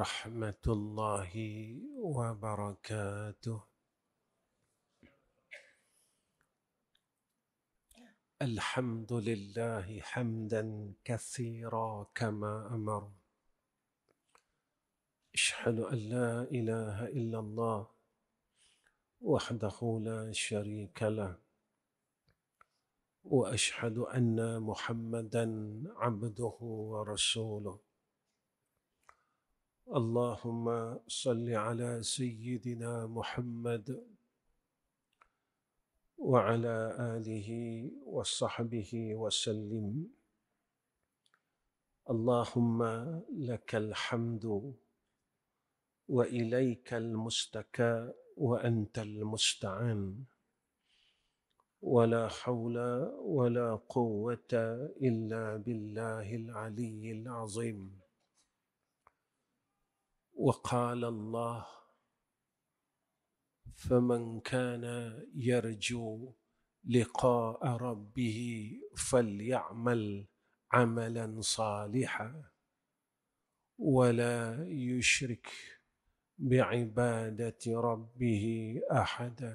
ورحمة الله وبركاته. الحمد لله حمدا كثيرا كما أمر. أشهد أن لا إله إلا الله وحده لا شريك له، وأشهد أن محمدا عبده ورسوله. اللهم صل على سيدنا محمد وعلى آله وصحبه وسلم. اللهم لك الحمد وإليك المستكى وأنت المستعان، ولا حول ولا قوة إلا بالله العلي العظيم. وقال الله: فمن كان يرجو لقاء ربه فليعمل عملا صالحا ولا يشرك بعبادة ربه أحدا.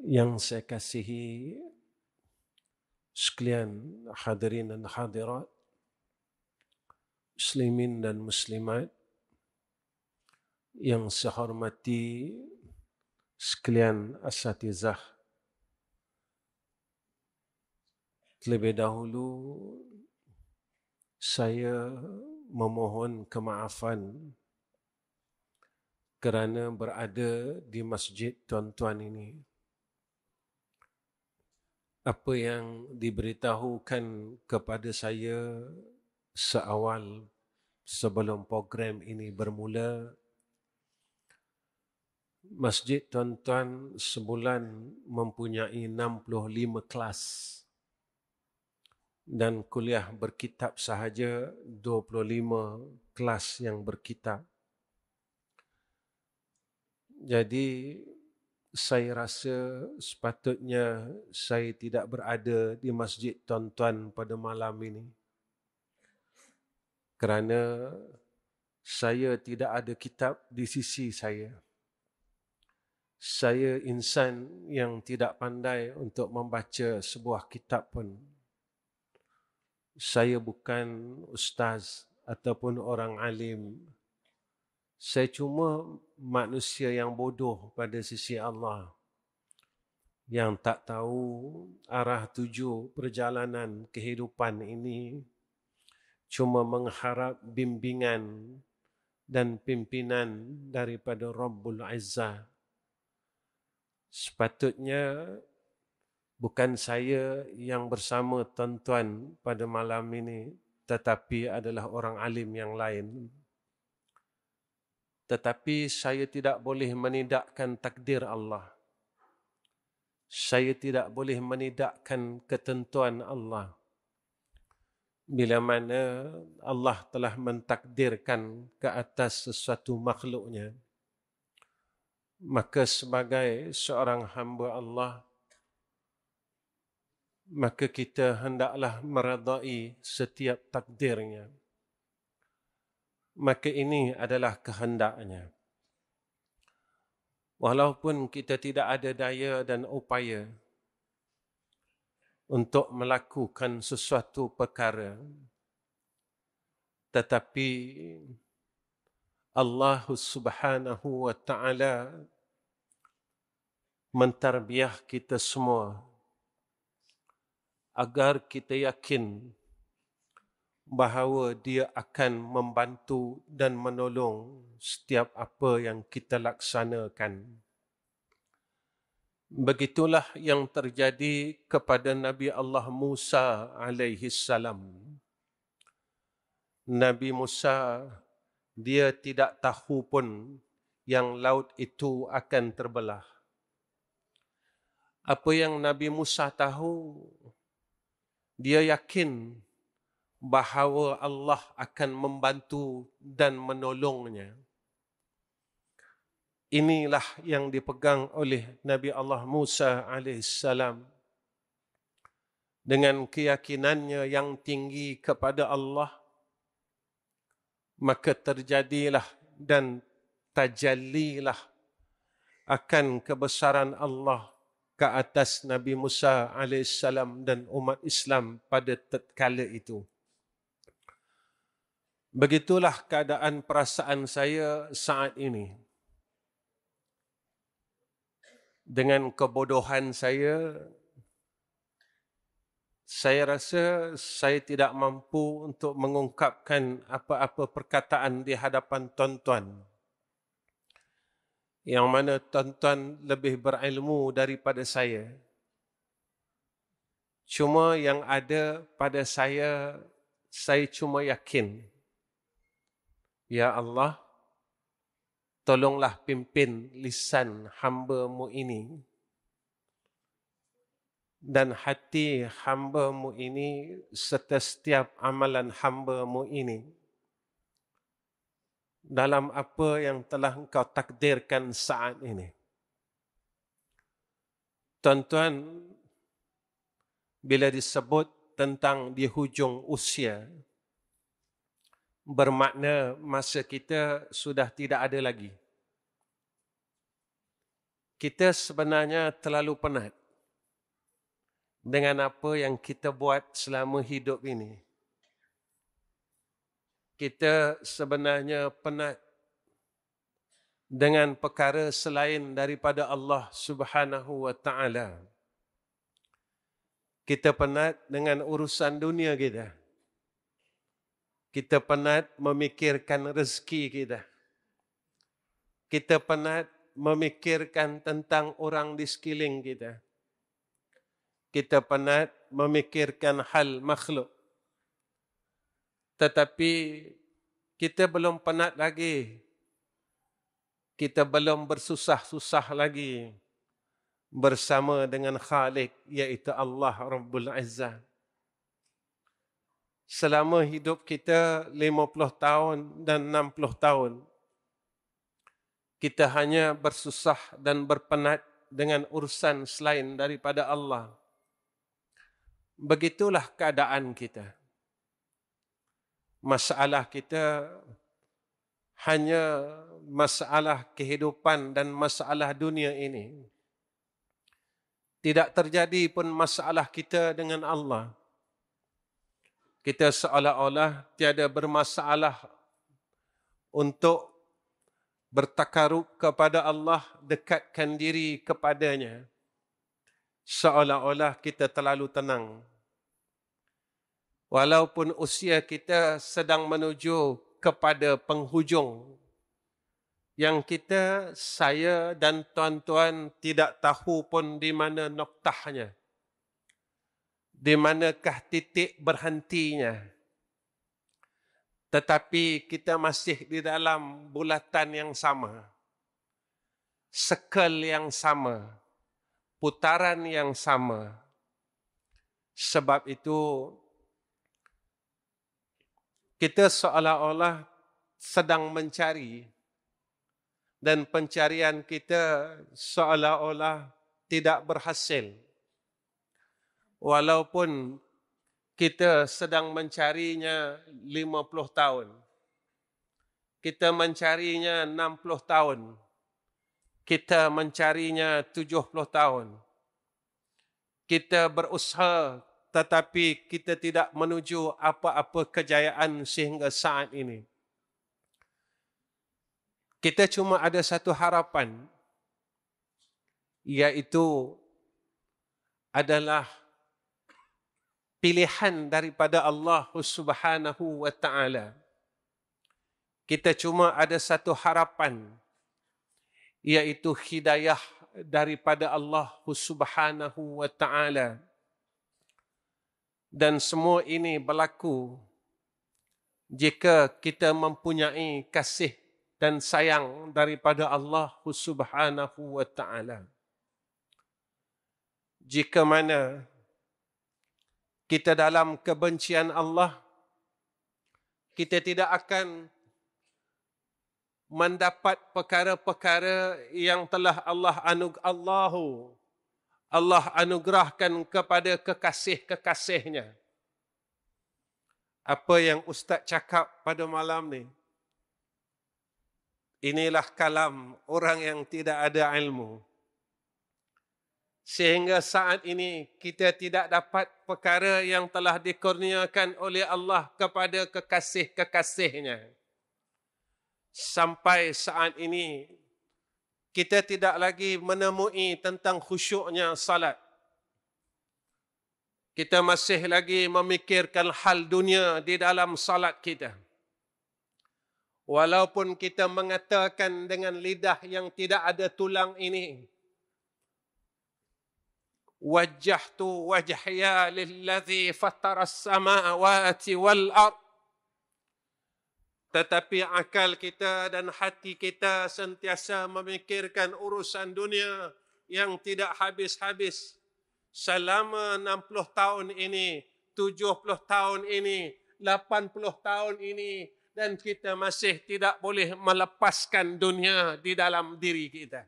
Yang saya kasihi sekalian hadirin dan hadirat, muslimin dan muslimat yang saya hormati sekalian asatizah, terlebih dahulu saya memohon kemaafan kerana berada di masjid tuan-tuan ini. Apa yang diberitahukan kepada saya seawal sebelum program ini bermula, masjid tuan-tuan sebulan mempunyai 65 kelas dan kuliah berkitab sahaja 25 kelas yang berkitab. Jadi saya rasa sepatutnya saya tidak berada di masjid tuan-tuan pada malam ini, kerana saya tidak ada kitab di sisi saya. Saya insan yang tidak pandai untuk membaca sebuah kitab pun. Saya bukan ustaz ataupun orang alim. Saya cuma manusia yang bodoh pada sisi Allah, yang tak tahu arah tuju perjalanan kehidupan ini, cuma mengharap bimbingan dan pimpinan daripada Rabbul Izzah. Sepatutnya bukan saya yang bersama tuan-tuan pada malam ini, tetapi adalah orang alim yang lain. Tetapi saya tidak boleh menidakkan takdir Allah. Saya tidak boleh menidakkan ketentuan Allah. Bila mana Allah telah mentakdirkan ke atas sesuatu makhluknya, maka sebagai seorang hamba Allah, maka kita hendaklah meredai setiap takdirnya. Maka ini adalah kehendaknya. Walaupun kita tidak ada daya dan upaya untuk melakukan sesuatu perkara, tetapi Allah Subhanahu wa Ta'ala mentarbiah kita semua agar kita yakin bahawa Dia akan membantu dan menolong setiap apa yang kita laksanakan. Begitulah yang terjadi kepada Nabi Allah Musa alaihi salam. Nabi Musa, dia tidak tahu pun yang laut itu akan terbelah. Apa yang Nabi Musa tahu, dia yakin bahawa Allah akan membantu dan menolongnya. Inilah yang dipegang oleh Nabi Allah Musa alaihissalam. dengan keyakinannya yang tinggi kepada Allah, maka terjadilah dan tajallilah akan kebesaran Allah ke atas Nabi Musa alaihissalam dan umat Islam pada tatkala itu. Begitulah keadaan perasaan saya saat ini. Dengan kebodohan saya rasa saya tidak mampu untuk mengungkapkan apa-apa perkataan di hadapan tuan-tuan, yang mana tuan-tuan lebih berilmu daripada saya. Cuma yang ada pada saya cuma yakin, Ya Allah, tolonglah pimpin lisan hamba-Mu ini dan hati hamba-Mu ini serta setiap amalan hamba-Mu ini dalam apa yang telah Engkau takdirkan saat ini. Tuan-tuan, bila disebut tentang di hujung usia, bermakna masa kita sudah tidak ada lagi. Kita sebenarnya terlalu penat dengan apa yang kita buat selama hidup ini. Kita sebenarnya penat dengan perkara selain daripada Allah Subhanahu wa Ta'ala. Kita penat dengan urusan dunia kita. Kita penat memikirkan rezeki kita. Kita penat memikirkan tentang orang di sekeliling kita. Kita penat memikirkan hal makhluk. Tetapi kita belum penat lagi. Kita belum bersusah-susah lagi bersama dengan Khalik, iaitu Allah Rabbul Izzah. Selama hidup kita 50 tahun dan 60 tahun, kita hanya bersusah dan berpenat dengan urusan selain daripada Allah. Begitulah keadaan kita. Masalah kita hanya masalah kehidupan dan masalah dunia ini. Tidak terjadi pun masalah kita dengan Allah. Kita seolah-olah tiada bermasalah untuk bertakarub kepada Allah, dekatkan diri kepadanya. Seolah-olah kita terlalu tenang. Walaupun usia kita sedang menuju kepada penghujung, yang kita, saya dan tuan-tuan tidak tahu pun di mana noktahnya. Di manakah titik berhentinya. Tetapi kita masih di dalam bulatan yang sama. Sekel yang sama. Putaran yang sama. Sebab itu, kita seolah-olah sedang mencari, dan pencarian kita seolah-olah tidak berhasil. Walaupun kita sedang mencarinya 50 tahun, kita mencarinya 60 tahun, kita mencarinya 70 tahun, kita berusaha tetapi kita tidak menuju apa-apa kejayaan sehingga saat ini. Kita cuma ada satu harapan, iaitu adalah pilihan daripada Allah Subhanahu wa Ta'ala. Kita cuma ada satu harapan, iaitu hidayah daripada Allah Subhanahu wa Ta'ala. Dan semua ini berlaku jika kita mempunyai kasih dan sayang daripada Allah Subhanahu wa Ta'ala. Jika mana kita dalam kebencian Allah, kita tidak akan mendapat perkara-perkara yang telah Allah Allah anugerahkan kepada kekasih-kekasihnya. Apa yang Ustaz cakap pada malam ni, inilah kalam orang yang tidak ada ilmu. Sehingga saat ini kita tidak dapat perkara yang telah dikurniakan oleh Allah kepada kekasih-kekasihnya. Sampai saat ini, kita tidak lagi menemui tentang khusyuknya salat. Kita masih lagi memikirkan hal dunia di dalam salat kita. Walaupun kita mengatakan dengan lidah yang tidak ada tulang ini, wajjahtu wajhiya lillazi fataras samawati wal ard. Tetapi akal kita dan hati kita sentiasa memikirkan urusan dunia yang tidak habis-habis. Selama 60 tahun ini, 70 tahun ini, 80 tahun ini, dan kita masih tidak boleh melepaskan dunia di dalam diri kita.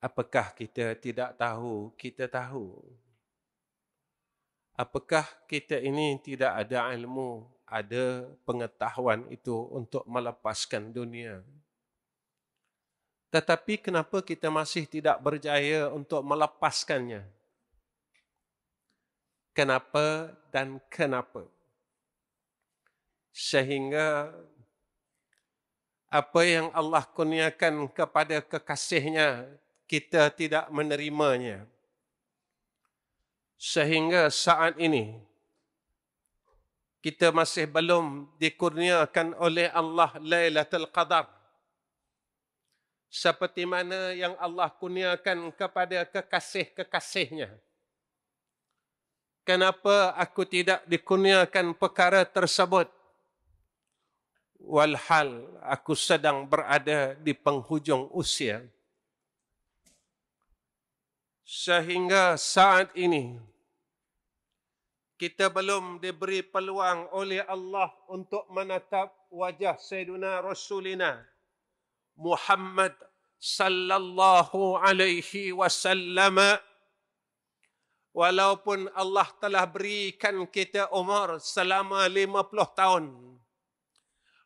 Apakah kita tidak tahu? Kita tahu. Apakah kita ini tidak ada ilmu, ada pengetahuan itu untuk melepaskan dunia? Tetapi kenapa kita masih tidak berjaya untuk melepaskannya? Kenapa dan kenapa? Sehingga apa yang Allah kurniakan kepada kekasihnya, kita tidak menerimanya. Sehingga saat ini, kita masih belum dikurniakan oleh Allah Lailatul Qadar. Seperti mana yang Allah kurniakan kepada kekasih-kekasihnya. Kenapa aku tidak dikurniakan perkara tersebut? Walhal aku sedang berada di penghujung usia. Sehingga saat ini, kita belum diberi peluang oleh Allah untuk menatap wajah Sayyidina Rasulina Muhammad sallallahu alaihi wasallam. Walaupun Allah telah berikan kita umur selama 50 tahun.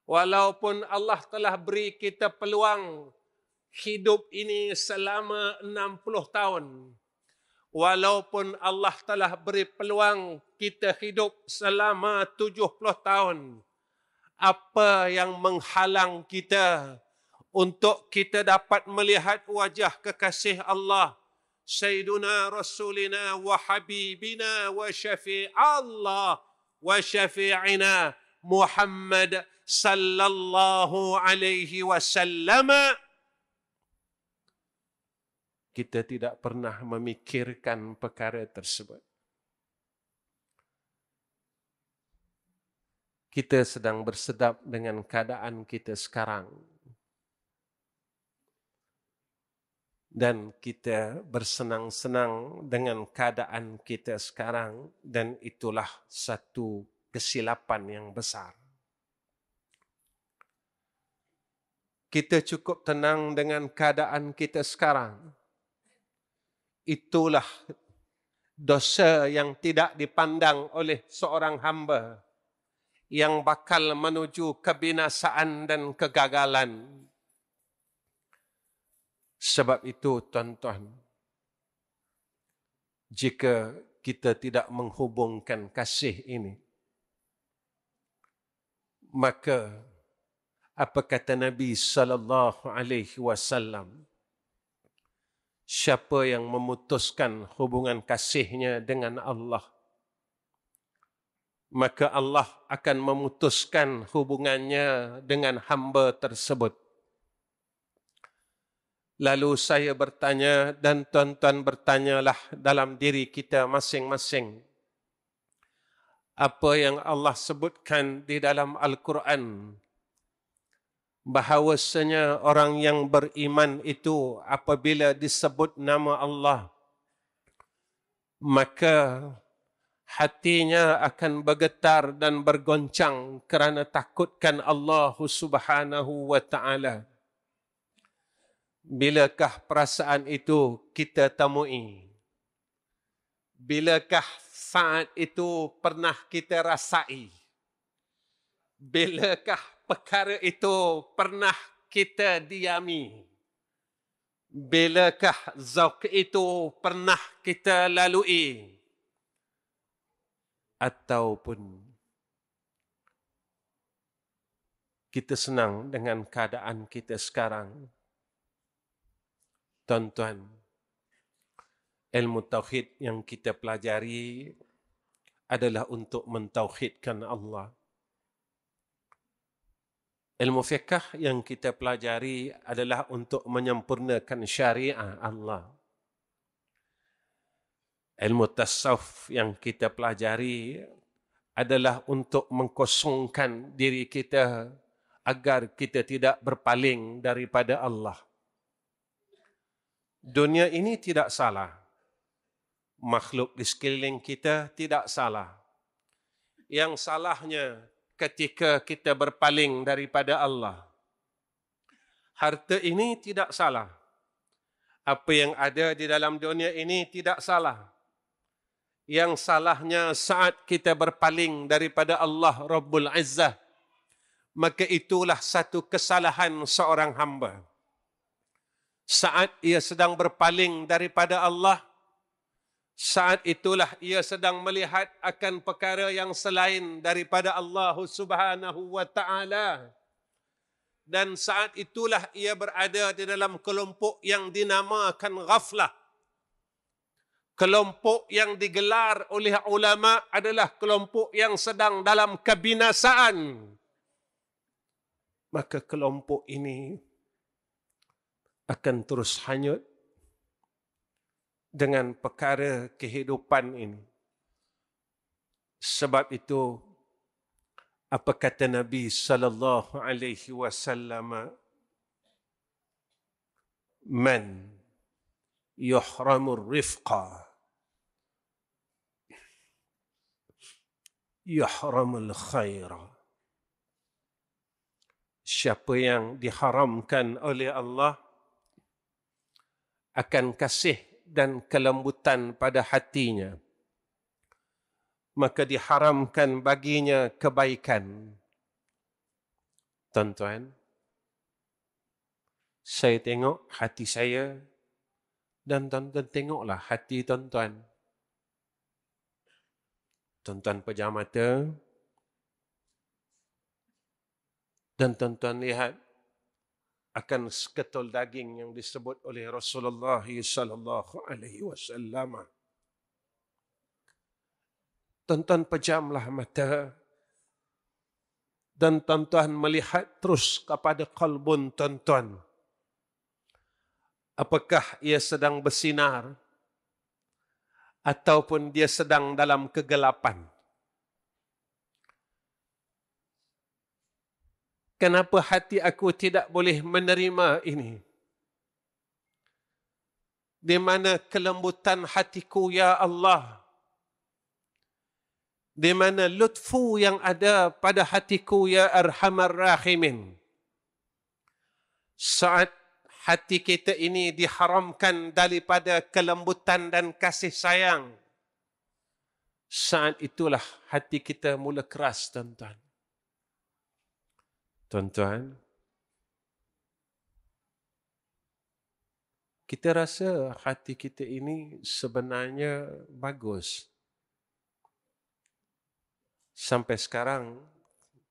Walaupun Allah telah beri kita peluang hidup ini selama 60 tahun. Walaupun Allah telah beri peluang kita hidup selama 70 tahun. Apa yang menghalang kita untuk kita dapat melihat wajah kekasih Allah, Sayyiduna Rasulina wa Habibina wa Syafi'allah wa Syafi'ina Muhammad sallallahu alaihi wasallam. Kita tidak pernah memikirkan perkara tersebut. Kita sedang bersedap dengan keadaan kita sekarang. Dan kita bersenang-senang dengan keadaan kita sekarang, dan itulah satu kesilapan yang besar. Kita cukup tenang dengan keadaan kita sekarang. Itulah dosa yang tidak dipandang oleh seorang hamba yang bakal menuju kebinasaan dan kegagalan. Sebab itu, tuan-tuan, jika kita tidak menghubungkan kasih ini, maka apa kata Nabi sallallahu alaihi wasallam? Siapa yang memutuskan hubungan kasihnya dengan Allah, maka Allah akan memutuskan hubungannya dengan hamba tersebut. Lalu saya bertanya dan tuan-tuan bertanyalah dalam diri kita masing-masing. Apa yang Allah sebutkan di dalam Al-Quran, bahawasanya orang yang beriman itu apabila disebut nama Allah, maka hatinya akan bergetar dan bergoncang kerana takutkan Allah Subhanahu wa ta'ala. Bilakah perasaan itu kita temui? Bilakah saat itu pernah kita rasai? Bilakah perkara itu pernah kita diami? Bilakah zauq itu pernah kita lalui? Ataupun kita senang dengan keadaan kita sekarang? Tuan-tuan, ilmu tauhid yang kita pelajari adalah untuk mentauhidkan Allah. Ilmu fiqh yang kita pelajari adalah untuk menyempurnakan syariat Allah. Ilmu tasawuf yang kita pelajari adalah untuk mengkosongkan diri kita agar kita tidak berpaling daripada Allah. Dunia ini tidak salah. Makhluk di sekeliling kita tidak salah. Yang salahnya ketika kita berpaling daripada Allah. Harta ini tidak salah. Apa yang ada di dalam dunia ini tidak salah. Yang salahnya saat kita berpaling daripada Allah Rabbul Izzah, maka itulah satu kesalahan seorang hamba. Saat ia sedang berpaling daripada Allah, saat itulah ia sedang melihat akan perkara yang selain daripada Allah Subhanahu wa Ta'ala. Dan saat itulah ia berada di dalam kelompok yang dinamakan ghaflah. Kelompok yang digelar oleh ulama adalah kelompok yang sedang dalam kebinasaan. Maka kelompok ini akan terus hanyut dengan perkara kehidupan ini. Sebab itu, apa kata Nabi sallallahu alaihi wasallam? Man yuhramur rifqa yuhramul khaira. Siapa yang diharamkan oleh Allah akan kasih dan kelembutan pada hatinya, maka diharamkan baginya kebaikan. Tuan-tuan, saya tengok hati saya dan tuan-tuan tengoklah hati tuan-tuan. Tuan-tuan pejam mata dan tuan-tuan lihat akan seketul daging yang disebut oleh Rasulullah sallallahu alaihi wasallam. Tuan-tuan pejamlah mata dan tuan-tuan melihat terus kepada kalbun tuan-tuan. Apakah ia sedang bersinar ataupun dia sedang dalam kegelapan? Kenapa hati aku tidak boleh menerima ini? Di mana kelembutan hatiku, ya Allah? Di mana lutfu yang ada pada hatiku, ya Arhamar Rahimin? Saat hati kita ini diharamkan daripada kelembutan dan kasih sayang, saat itulah hati kita mula keras, tuan-tuan. Tuan-tuan, kita rasa hati kita ini sebenarnya bagus. Sampai sekarang,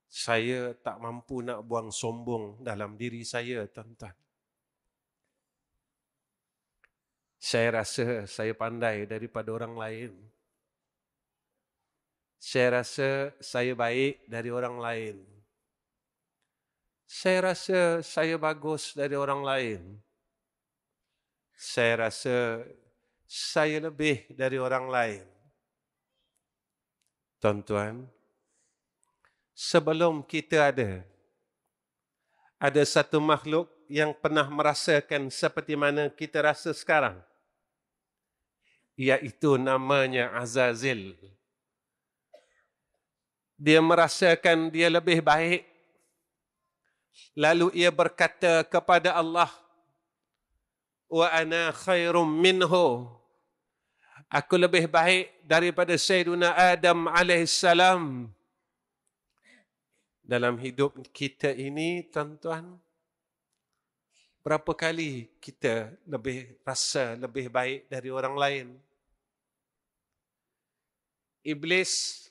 saya tak mampu nak buang sombong dalam diri saya, tuan-tuan. Saya rasa saya pandai daripada orang lain. Saya rasa saya baik dari orang lain. Saya rasa saya bagus dari orang lain. Saya rasa saya lebih dari orang lain. Tuan-tuan, sebelum kita ada satu makhluk yang pernah merasakan seperti mana kita rasa sekarang. Iaitu namanya Azazil. Dia merasakan dia lebih baik. Lalu ia berkata kepada Allah, wa ana khairum minhu. Aku lebih baik daripada Sayyiduna Adam alaihissalam. Dalam hidup kita ini, tuan-tuan, berapa kali kita rasa lebih baik dari orang lain? Iblis,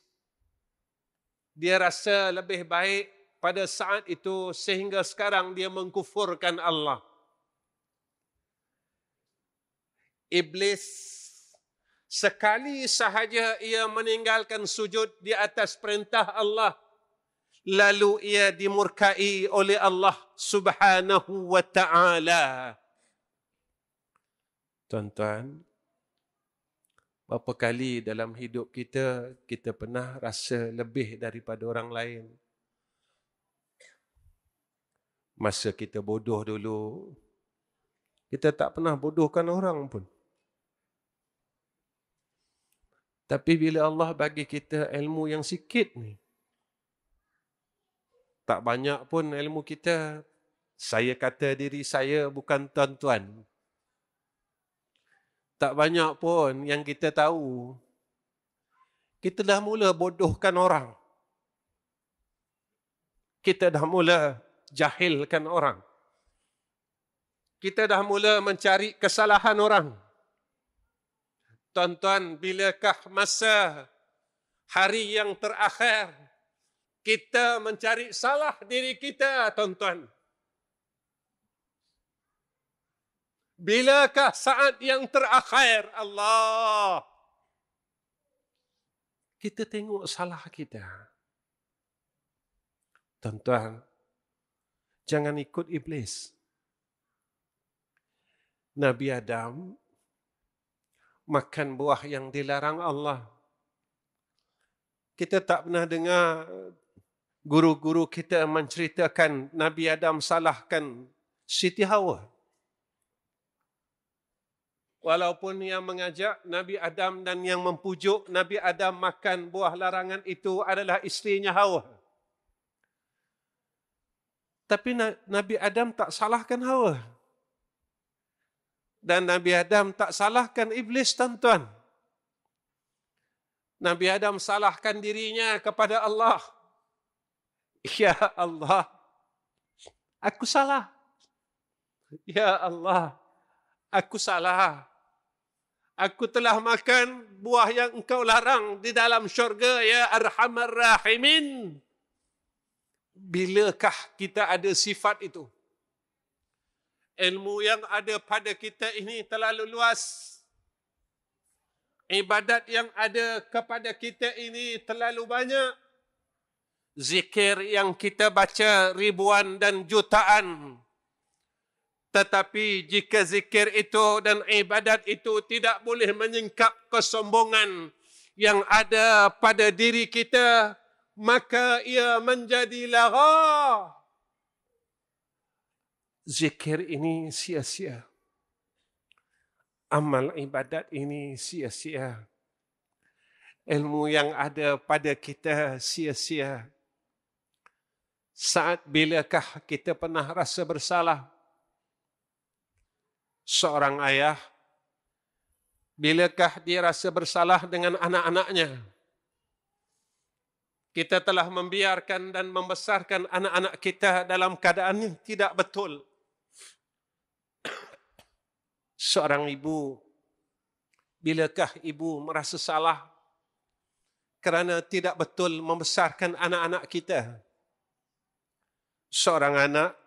dia rasa lebih baik pada saat itu sehingga sekarang dia mengkufurkan Allah. Iblis, sekali sahaja ia meninggalkan sujud di atas perintah Allah, lalu ia dimurkai oleh Allah Subhanahu wa ta'ala. Tuan-tuan, berapa kali dalam hidup kita, kita pernah rasa lebih daripada orang lain? Masa kita bodoh dulu, kita tak pernah bodohkan orang pun. Tapi bila Allah bagi kita ilmu yang sikit ni, tak banyak pun ilmu kita. Saya kata diri saya bukan tuan-tuan. Tak banyak pun yang kita tahu. Kita dah mula bodohkan orang. Kita dah mula jahilkan orang. Kita dah mula mencari kesalahan orang. Tuan-tuan, bilakah masa hari yang terakhir kita mencari salah diri kita, tuan-tuan? Bilakah saat yang terakhir Allah kita tengok salah kita? Tuan-tuan, jangan ikut iblis. Nabi Adam makan buah yang dilarang Allah. Kita tak pernah dengar guru-guru kita menceritakan Nabi Adam salahkan Siti Hawa. Walaupun yang mengajak Nabi Adam dan yang mempujuk Nabi Adam makan buah larangan itu adalah isterinya Hawa. Tapi Nabi Adam tak salahkan Hawa. Dan Nabi Adam tak salahkan iblis, tuan-tuan. Nabi Adam salahkan dirinya kepada Allah. Ya Allah, aku salah. Ya Allah, aku salah. Aku telah makan buah yang engkau larang di dalam syurga, ya Arhamar Rahimin. Bilakah kita ada sifat itu? Ilmu yang ada pada kita ini terlalu luas. Ibadat yang ada kepada kita ini terlalu banyak. Zikir yang kita baca ribuan dan jutaan. Tetapi jika zikir itu dan ibadat itu tidak boleh menyingkap kesombongan yang ada pada diri kita, maka ia menjadi lara. Zikir ini sia-sia. Amal ibadat ini sia-sia. Ilmu yang ada pada kita sia-sia. Saat bilakah kita pernah rasa bersalah? Seorang ayah, bilakah dia rasa bersalah dengan anak-anaknya? Kita telah membiarkan dan membesarkan anak-anak kita dalam keadaan yang tidak betul. Seorang ibu, bilakah ibu merasa salah kerana tidak betul membesarkan anak-anak kita? Seorang anak,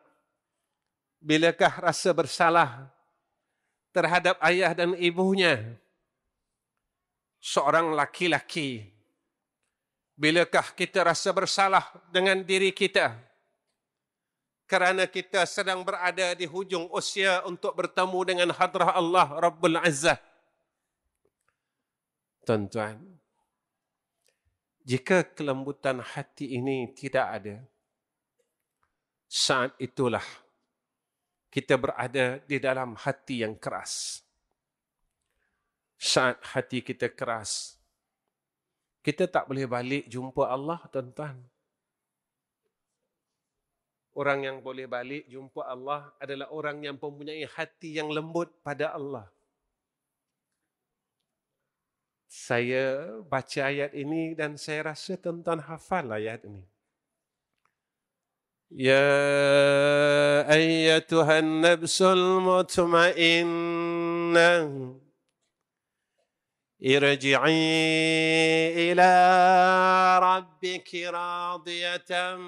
bilakah rasa bersalah terhadap ayah dan ibunya? Seorang laki-laki, bilakah kita rasa bersalah dengan diri kita kerana kita sedang berada di hujung usia untuk bertemu dengan hadrah Allah Rabbul Izzah? Tuan-tuan, jika kelembutan hati ini tidak ada, saat itulah kita berada di dalam hati yang keras. Saat hati kita keras, kita tak boleh balik jumpa Allah, tuan-tuan. Orang yang boleh balik jumpa Allah adalah orang yang mempunyai hati yang lembut pada Allah. Saya baca ayat ini dan saya rasa tuan-tuan hafal ayat ini. Ya ayyatuhan nafsul mutmainnah irji'i ila rabbiki radiyatan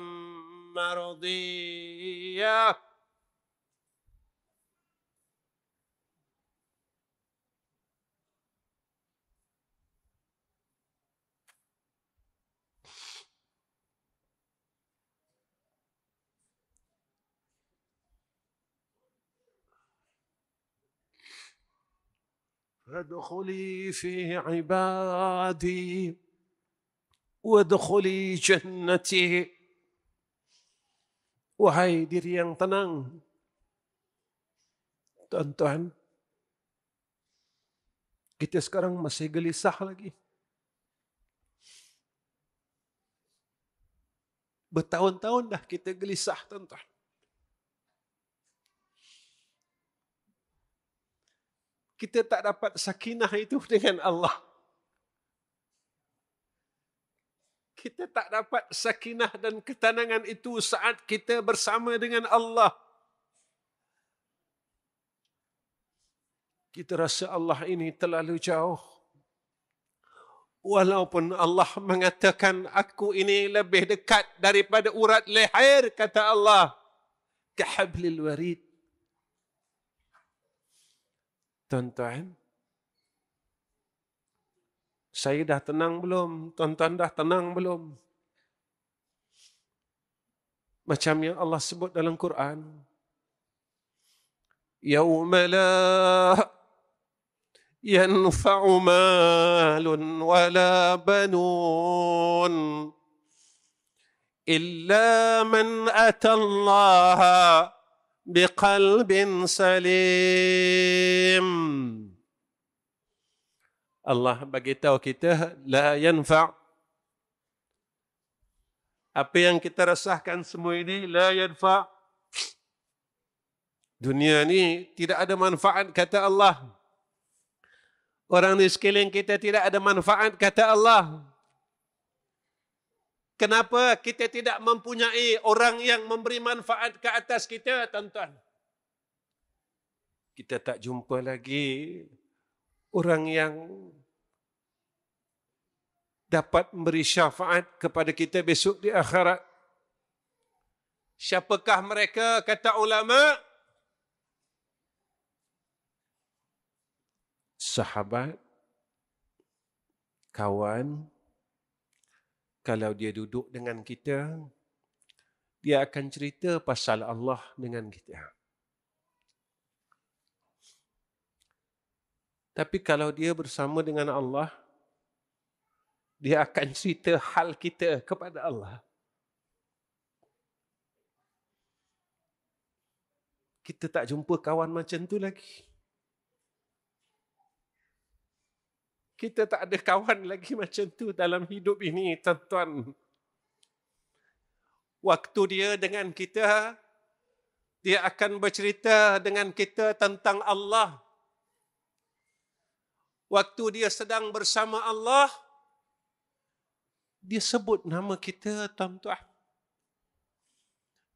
mardiyah. فادخلي في عبادي وادخلي جنتي. Wahai diri yang tenang, tuan-tuan, kita sekarang masih gelisah lagi. Bertahun-tahun dah kita gelisah, tuan-tuan. Kita tak dapat sakinah itu dengan Allah. Kita tak dapat sakinah dan ketenangan itu saat kita bersama dengan Allah. Kita rasa Allah ini terlalu jauh. Walaupun Allah mengatakan aku ini lebih dekat daripada urat leher, kata Allah, kahablil warid. Tuan-tuan, saya dah tenang belum? Tuan-tuan dah tenang belum? Macam yang Allah sebut dalam Quran. Yawma la yanfa'u malun wala banun illa man atallaha biqalbin salim. Allah bagi tahu kita la yanfa'. Apa yang kita rasakan semua ini la yanfa'. Dunia ni tidak ada manfaat, kata Allah. Orang di sekeliling kita tidak ada manfaat, kata Allah. Kenapa kita tidak mempunyai orang yang memberi manfaat ke atas kita, tuan-tuan? Kita tak jumpa lagi orang yang dapat memberi syafaat kepada kita besok di akhirat. Siapakah mereka, kata ulama? Sahabat, kawan. Kalau dia duduk dengan kita, dia akan cerita pasal Allah dengan kita. Tapi kalau dia bersama dengan Allah, dia akan cerita hal kita kepada Allah. Kita tak jumpa kawan macam tu lagi. Kita tak ada kawan lagi macam tu dalam hidup ini, tuan-tuan. Waktu dia dengan kita, dia akan bercerita dengan kita tentang Allah. Waktu dia sedang bersama Allah, dia sebut nama kita, tuan-tuan.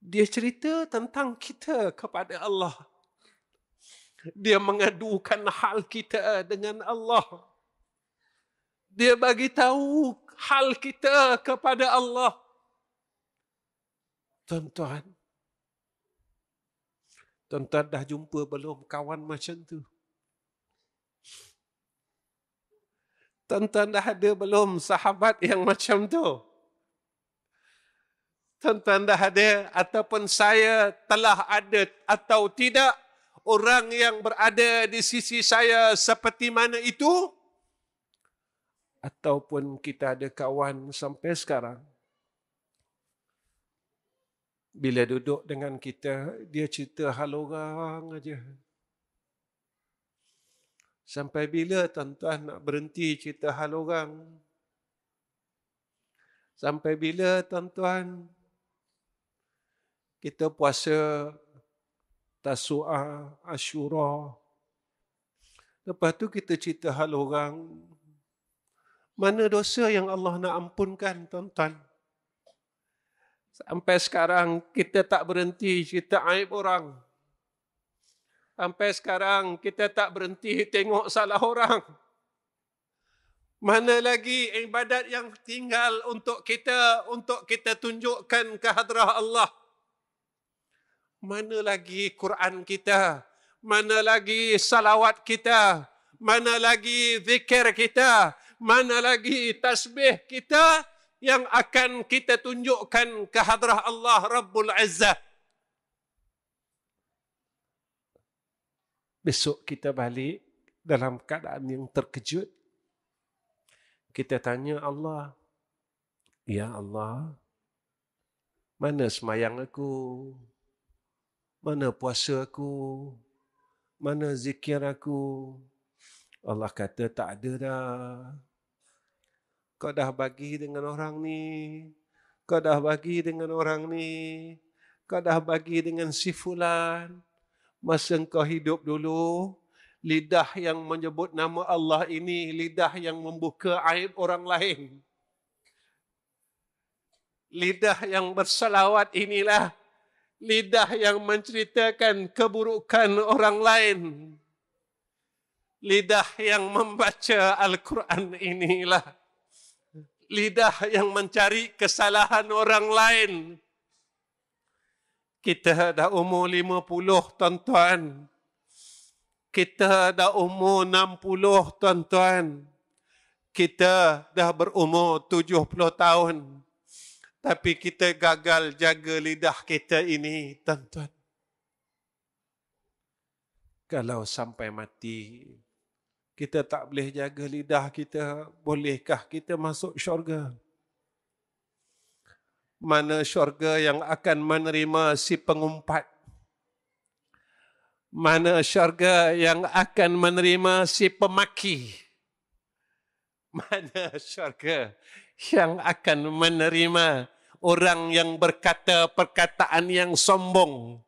Dia cerita tentang kita kepada Allah. Dia mengadukan hal kita dengan Allah. Dia bagi tahu hal kita kepada Allah. Tuan-tuan, tuan-tuan dah jumpa belum kawan macam tu? Tuan-tuan dah ada belum sahabat yang macam tu? Tuan-tuan dah ada ataupun saya telah ada atau tidak orang yang berada di sisi saya seperti mana itu? Ataupun kita ada kawan sampai sekarang, bila duduk dengan kita, dia cerita hal orang aja. Sampai bila tuan-tuan nak berhenti cerita hal orang? Sampai bila tuan-tuan kita puasa Tasu'ah, Asyura. Lepas tu kita cerita hal orang. Mana dosa yang Allah nak ampunkan, tuan-tuan? Sampai sekarang kita tak berhenti cerita aib orang. Sampai sekarang kita tak berhenti tengok salah orang. Mana lagi ibadat yang tinggal untuk kita tunjukkan ke hadrah Allah. Mana lagi Quran kita, mana lagi salawat kita, mana lagi zikir kita, mana lagi tasbih kita yang akan kita tunjukkan ke hadrah Allah Rabbul Izzah. Besok kita balik dalam keadaan yang terkejut. Kita tanya Allah, Ya Allah, mana semayang aku? Mana puasa aku? Mana zikir aku? Allah kata, tak ada dah. Kau dah bagi dengan orang ni. Kau dah bagi dengan orang ni. Kau dah bagi dengan si fulan. Masa kau hidup dulu, lidah yang menyebut nama Allah ini, lidah yang membuka aib orang lain. Lidah yang bersalawat inilah lidah yang menceritakan keburukan orang lain. Lidah yang membaca Al-Quran inilah lidah yang mencari kesalahan orang lain. Kita dah umur 50, tuan-tuan. Kita dah umur 60, tuan-tuan. Kita dah berumur 70 tahun. Tapi kita gagal jaga lidah kita ini, tuan-tuan. Kalau sampai mati, kita tak boleh jaga lidah kita, bolehkah kita masuk syurga? Mana syurga yang akan menerima si pengumpat? Mana syurga yang akan menerima si pemaki? Mana syurga yang akan menerima orang yang berkata perkataan yang sombong?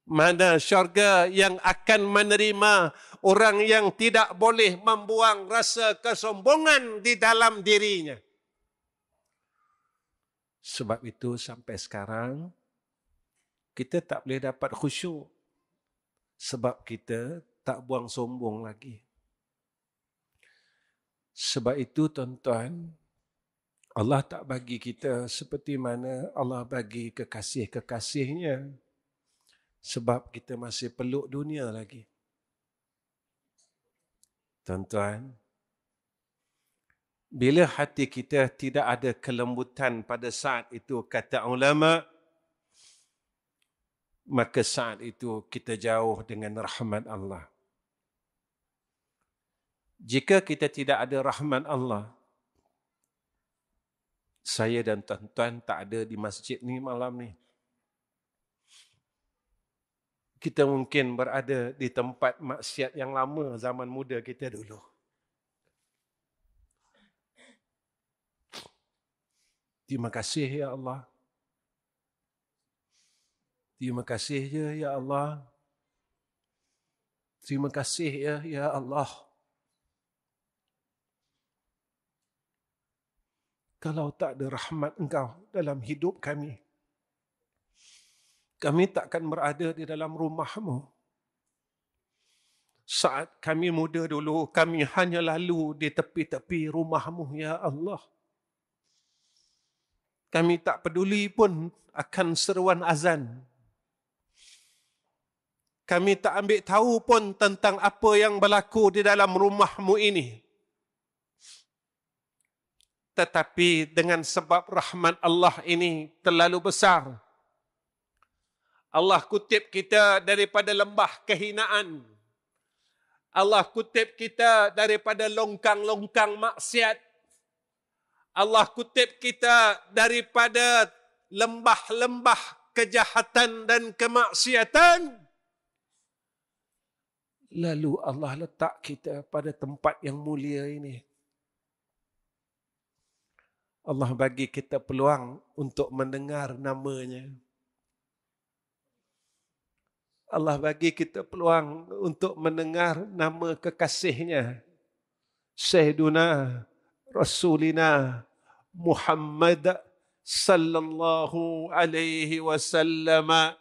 Mana syurga yang akan menerima orang yang tidak boleh membuang rasa kesombongan di dalam dirinya? Sebab itu sampai sekarang kita tak boleh dapat khusyuk. Sebab kita tak buang sombong lagi. Sebab itu tuan-tuan, Allah tak bagi kita seperti mana Allah bagi kekasih-kekasihnya. Sebab kita masih peluk dunia lagi. Tuan-tuan, bila hati kita tidak ada kelembutan pada saat itu, kata ulama, maka saat itu kita jauh dengan rahmat Allah. Jika kita tidak ada rahmat Allah, saya dan tuan-tuan tak ada di masjid ni malam ni. Kita mungkin berada di tempat maksiat yang lama zaman muda kita dulu. Terima kasih ya Allah. Terima kasih ya Allah. Terima kasih ya Allah. Kalau tak ada rahmat Engkau dalam hidup kami, kami takkan berada di dalam rumah-Mu. Saat kami muda dulu, kami hanya lalu di tepi-tepi rumah-Mu, ya Allah. Kami tak peduli pun akan seruan azan. Kami tak ambil tahu pun tentang apa yang berlaku di dalam rumah-Mu ini. Tetapi dengan sebab rahmat Allah ini terlalu besar, Allah kutip kita daripada lembah kehinaan. Allah kutip kita daripada longkang-longkang maksiat. Allah kutip kita daripada lembah-lembah kejahatan dan kemaksiatan. Lalu Allah letak kita pada tempat yang mulia ini. Allah bagi kita peluang untuk mendengar nama-Nya. Allah bagi kita peluang untuk mendengar nama kekasihnya, Sayyiduna Rasulina Muhammad sallallahu alaihi wasallam.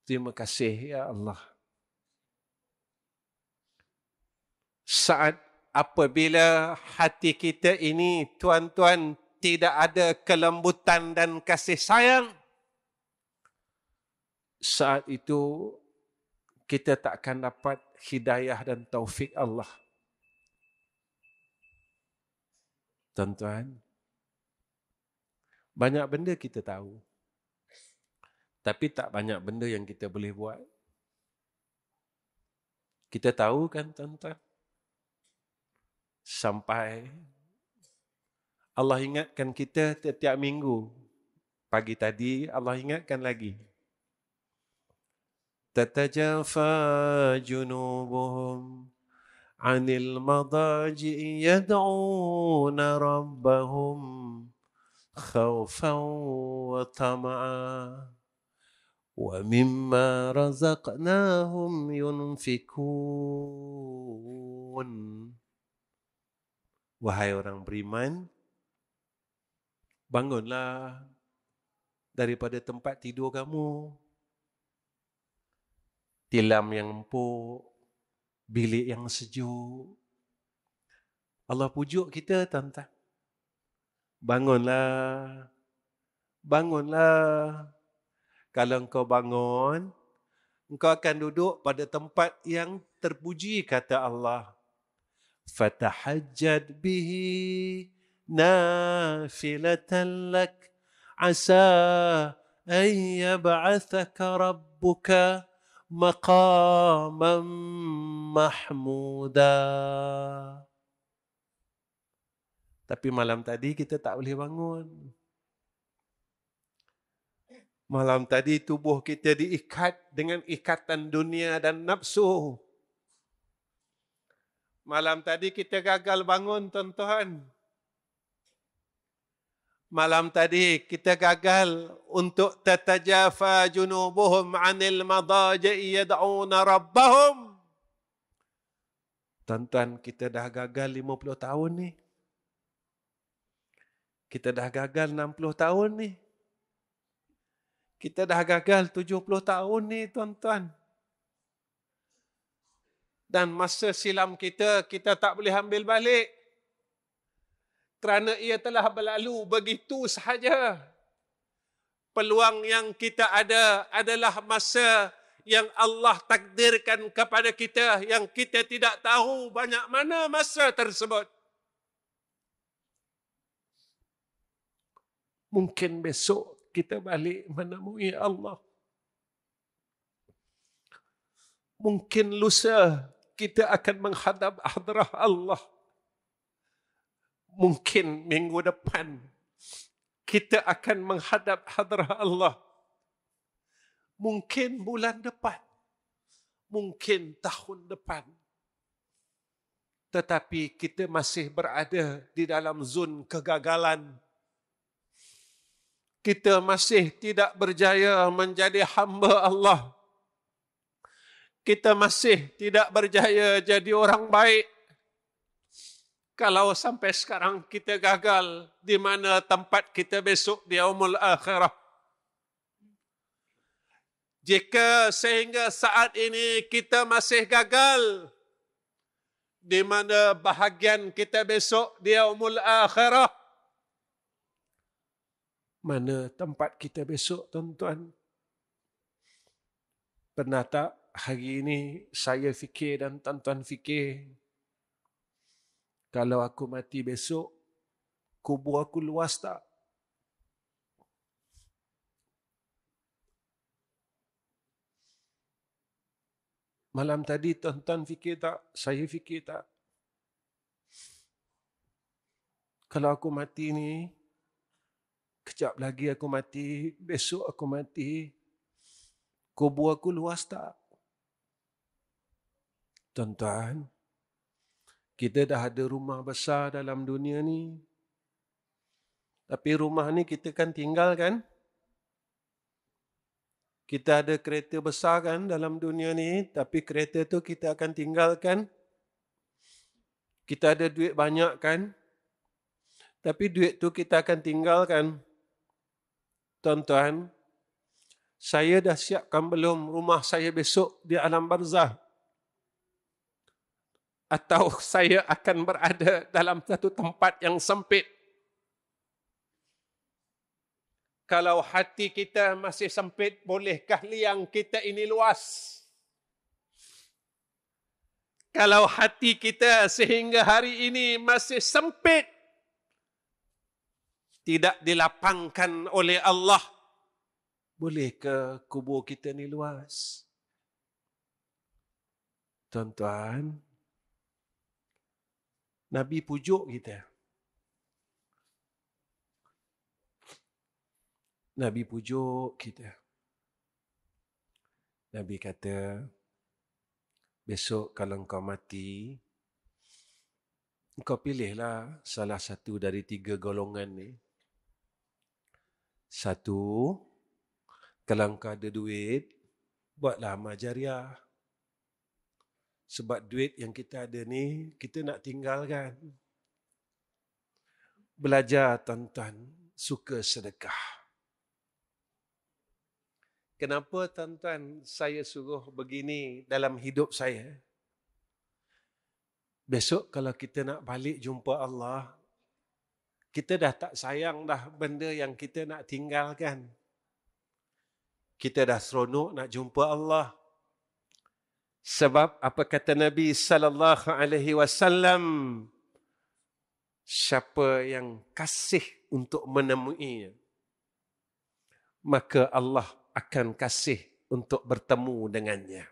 Terima kasih ya Allah. Saat apabila hati kita ini, tuan-tuan, tidak ada kelembutan dan kasih sayang, saat itu kita tak akan dapat hidayah dan taufik Allah. Tuan-tuan, banyak benda kita tahu, tapi tak banyak benda yang kita boleh buat. Kita tahu kan, tuan-tuan? Sampai Allah ingatkan kita setiap minggu. Pagi tadi Allah ingatkan lagi. Tatajafa junubuhum 'anil madaji'i yad'una rabbahum khawfan wa tama'a wa mimma razaqnahum yunfikun. Wahai orang beriman, bangunlah daripada tempat tidur kamu. Tilam yang empuk, bilik yang sejuk. Allah pujuk kita, tuan-tuan. Bangunlah. Bangunlah. Kalau engkau bangun, engkau akan duduk pada tempat yang terpuji, kata Allah. Fatahajjad bihi nafilatan lak asa an yab'athaka rabbuka maqaman mahmuda. Tapi malam tadi kita tak boleh bangun. Malam tadi tubuh kita diikat dengan ikatan dunia dan nafsu. Malam tadi kita gagal bangun, tuan-tuan. Malam tadi kita gagal untuk tatajafa junubuhum 'anil madaji'i yad'una rabbahum. Tuan-tuan, kita dah gagal 50 tahun ni. Kita dah gagal 60 tahun ni. Kita dah gagal 70 tahun ni, tuan-tuan. Dan masa silam kita tak boleh ambil balik. Kerana ia telah berlalu begitu sahaja. Peluang yang kita ada adalah masa yang Allah takdirkan kepada kita, yang kita tidak tahu banyak mana masa tersebut. Mungkin besok kita balik menemui Allah. Mungkin lusa kita akan menghadap hadrah Allah. Mungkin minggu depan kita akan menghadap hadrah Allah. Mungkin bulan depan. Mungkin tahun depan. Tetapi kita masih berada di dalam zon kegagalan. Kita masih tidak berjaya menjadi hamba Allah. Kita masih tidak berjaya jadi orang baik. Kalau sampai sekarang kita gagal, di mana tempat kita besok di yaumul akhirah? Jika sehingga saat ini kita masih gagal, di mana bahagian kita besok di yaumul akhirah? Mana tempat kita besok, tuan-tuan? Pernah tak hari ini saya fikir dan tuan-tuan fikir, kalau aku mati besok, kubur aku luas tak? Malam tadi tuan-tuan fikir tak? Saya fikir tak? Kalau aku mati ni, kejap lagi aku mati, besok aku mati, kubur aku luas tak? Tuan-tuan, kita dah ada rumah besar dalam dunia ni. Tapi rumah ni kita kan tinggal kan? Kita ada kereta besar kan dalam dunia ni, tapi kereta tu kita akan tinggalkan. Kita ada duit banyak kan, tapi duit tu kita akan tinggalkan. Tuan-tuan, saya dah siapkan belum rumah saya besok di alam barzah? Atau saya akan berada dalam satu tempat yang sempit? Kalau hati kita masih sempit, bolehkah liang kita ini luas? Kalau hati kita sehingga hari ini masih sempit, tidak dilapangkan oleh Allah, bolehkah kubur kita ini luas? Tuan-tuan, Nabi pujuk kita. Nabi pujuk kita. Nabi kata, besok kalau engkau mati, engkau pilihlah salah satu dari 3 golongan ni. Satu, kalau engkau ada duit, buatlah amal jariah. Sebab duit yang kita ada ni, kita nak tinggalkan. Belajar tuan-tuan, suka sedekah. Kenapa tuan-tuan saya suruh begini dalam hidup saya? Besok kalau kita nak balik jumpa Allah, kita dah tak sayang dah benda yang kita nak tinggalkan. Kita dah seronok nak jumpa Allah. Sebab apa kata Nabi sallallahu alaihi wasallam? Siapa yang kasih untuk menemuinya, maka Allah akan kasih untuk bertemu dengannya.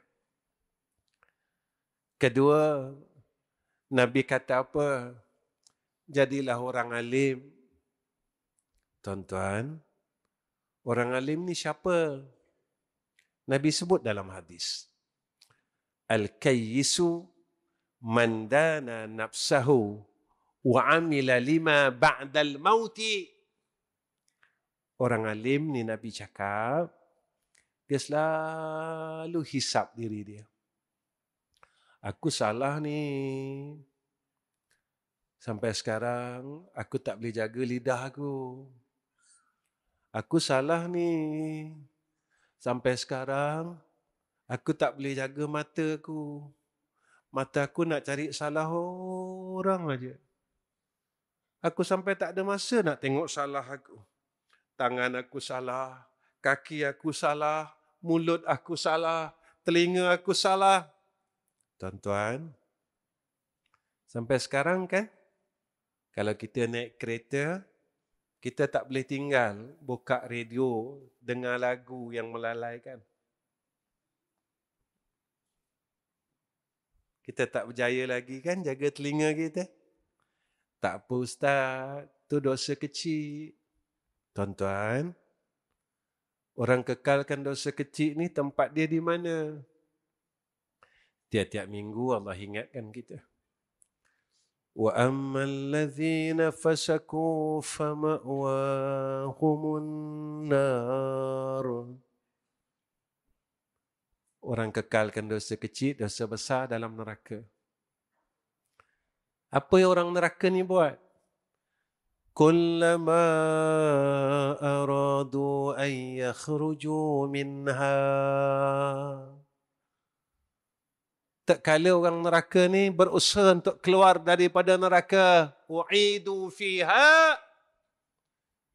Kedua, Nabi kata apa? Jadilah orang alim. Tuan-tuan, orang alim ni siapa? Nabi sebut dalam hadis. Al-kayyisu man dana nafsahu wa amila lima ba'dal mauti. Orang alim ni Nabi cakap, dia selalu hisap diri dia. Aku salah ni. Sampai sekarang, aku tak boleh jaga lidah aku. Aku salah ni. Sampai sekarang, aku tak boleh jaga mata aku. Mata aku nak cari salah orang aja. Aku sampai tak ada masa nak tengok salah aku. Tangan aku salah, kaki aku salah, mulut aku salah, telinga aku salah. Tuan-tuan, sampai sekarang kan, kalau kita naik kereta, kita tak boleh tinggal buka radio, dengar lagu yang melalaikan. Kita tak berjaya lagi kan jaga telinga kita? Tak apa Ustaz, tu dosa kecil. Tuan-tuan, orang kekalkan dosa kecil ni tempat dia di mana? Tiap-tiap minggu Allah ingatkan kita. Wa ammal ladzina fasaku fama'wahumun nar. Orang kekalkan dosa kecil, dosa besar dalam neraka. Apa yang orang neraka ni buat? Kullama aradu an yakhruju minha. Tak kala orang neraka ni berusaha untuk keluar daripada neraka, u'idu fiha.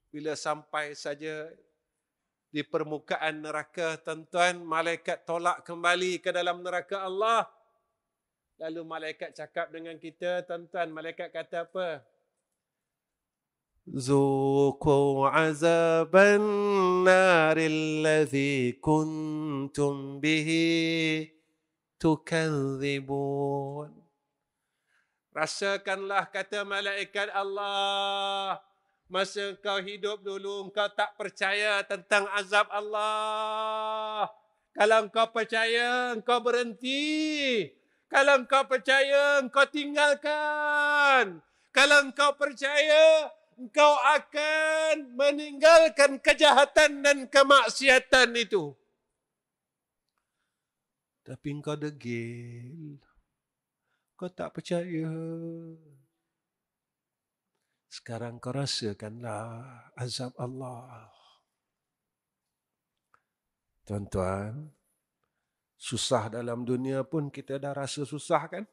Bila sampai saja di permukaan neraka, tuan-tuan, malaikat tolak kembali ke dalam neraka Allah. Lalu malaikat cakap dengan kita, tuan-tuan, malaikat kata apa? Zuqu azaban naril ladzi kuntum bihi tukadzibun. Rasakanlah, kata malaikat Allah, masa kau hidup dulu, kau tak percaya tentang azab Allah. Kalau kau percaya, kau berhenti. Kalau kau percaya, kau tinggalkan. Kalau kau percaya, engkau akan meninggalkan kejahatan dan kemaksiatan itu. Tapi engkau degil. Kau tak percaya. Sekarang kau rasakanlah azab Allah. Tuan-tuan, susah dalam dunia pun kita dah rasa susah kan?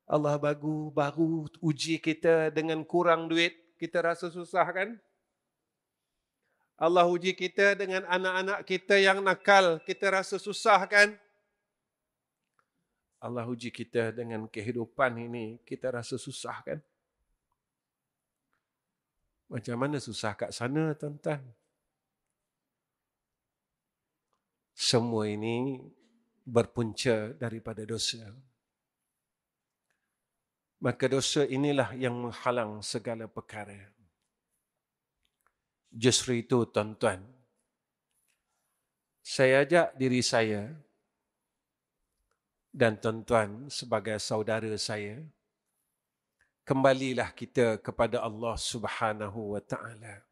Allah baru uji kita dengan kurang duit, kita rasa susah kan? Allah uji kita dengan anak-anak kita yang nakal, kita rasa susah kan? Allah uji kita dengan kehidupan ini, kita rasa susah kan? Macam mana susah kat sana, tuan-tuan? Semua ini berpunca daripada dosa. Maka dosa inilah yang menghalang segala perkara. Justru itu, tuan-tuan, saya ajak diri saya dan tuan-tuan sebagai saudara saya, kembalilah kita kepada Allah Subhanahu wa Ta'ala.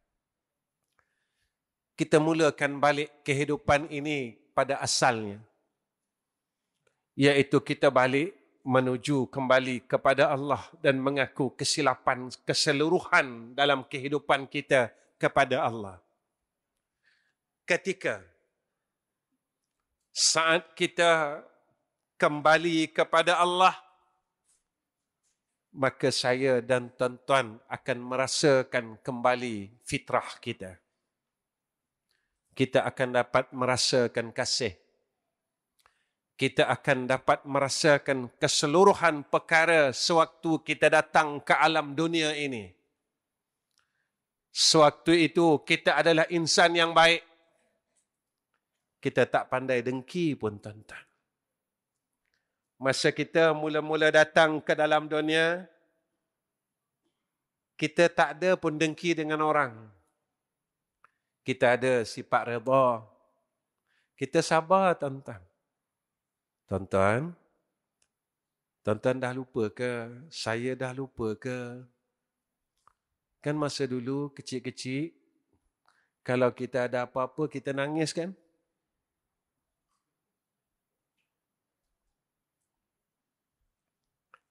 Kita mulakan balik kehidupan ini pada asalnya, iaitu kita balik menuju kembali kepada Allah dan mengaku kesilapan keseluruhan dalam kehidupan kita kepada Allah. Ketika saat kita kembali kepada Allah, maka saya dan tuan-tuan akan merasakan kembali fitrah kita. Kita akan dapat merasakan kasih. Kita akan dapat merasakan keseluruhan perkara sewaktu kita datang ke alam dunia ini. Sewaktu itu kita adalah insan yang baik. Kita tak pandai dengki pun, tuan-tuan. Masa kita mula-mula datang ke dalam dunia, kita tak ada pun dengki dengan orang. Kita ada sifat redha. Kita sabar, tuan-tuan. Tuan-tuan, tuan-tuan dah lupa ke? Saya dah lupa ke? Kan masa dulu kecil-kecil, kalau kita ada apa-apa, kita nangis kan?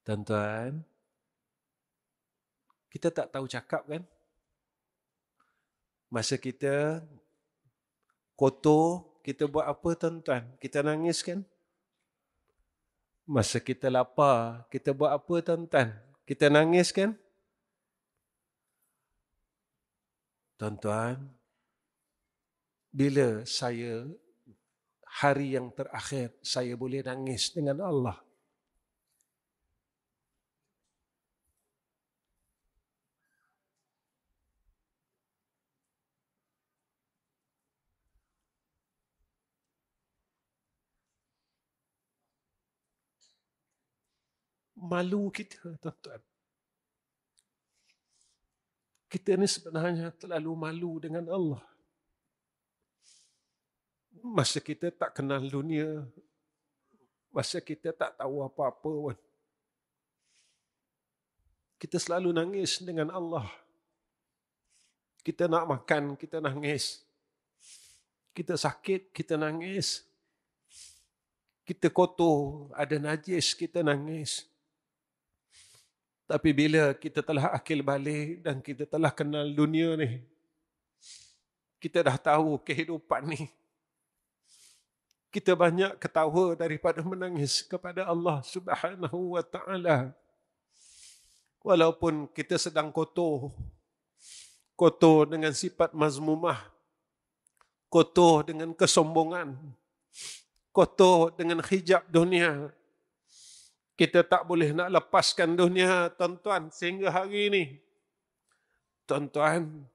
Tuan-tuan, kita tak tahu cakap kan? Masa kita kotor, kita buat apa, tuan-tuan? Kita nangis kan? Masa kita lapar, kita buat apa, tuan-tuan? Kita nangis kan? Tuan-tuan, bila saya hari yang terakhir saya boleh nangis dengan Allah? Malu kita, tuan-tuan. Kita ni sebenarnya terlalu malu dengan Allah. Masa kita tak kenal dunia, masa kita tak tahu apa-apa pun, kita selalu nangis dengan Allah. Kita nak makan, kita nangis. Kita sakit, kita nangis. Kita kotor, ada najis, kita nangis. Tapi bila kita telah akil balik dan kita telah kenal dunia ni, kita dah tahu kehidupan ni, kita banyak ketawa daripada menangis kepada Allah Subhanahu wa Ta'ala. Walaupun kita sedang kotor dengan sifat mazmumah, kotor dengan kesombongan, kotor dengan hijab dunia. Kita tak boleh nak lepaskan dunia, tuan-tuan, sehingga hari ini. Tuan-tuan,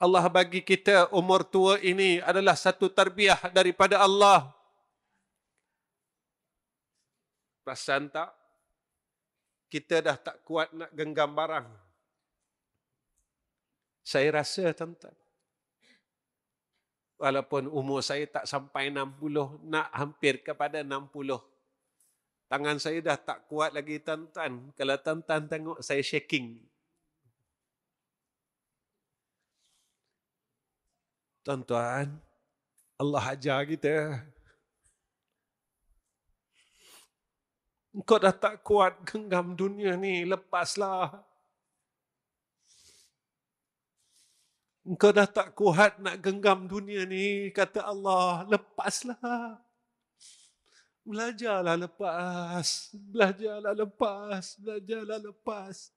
Allah bagi kita umur tua ini adalah satu tarbiyah daripada Allah. Perasan tak? Kita dah tak kuat nak genggam barang. Saya rasa, tuan-tuan, walaupun umur saya tak sampai 60, nak hampir kepada 60, tangan saya dah tak kuat lagi, tuan-tuan. Kalau tuan-tuan tengok saya shaking. Tuan-tuan, Allah ajar kita, engkau dah tak kuat genggam dunia ni, lepaslah. Engkau dah tak kuat nak genggam dunia ni, kata Allah, lepaslah. Belajarlah lepas, belajarlah lepas, belajarlah lepas.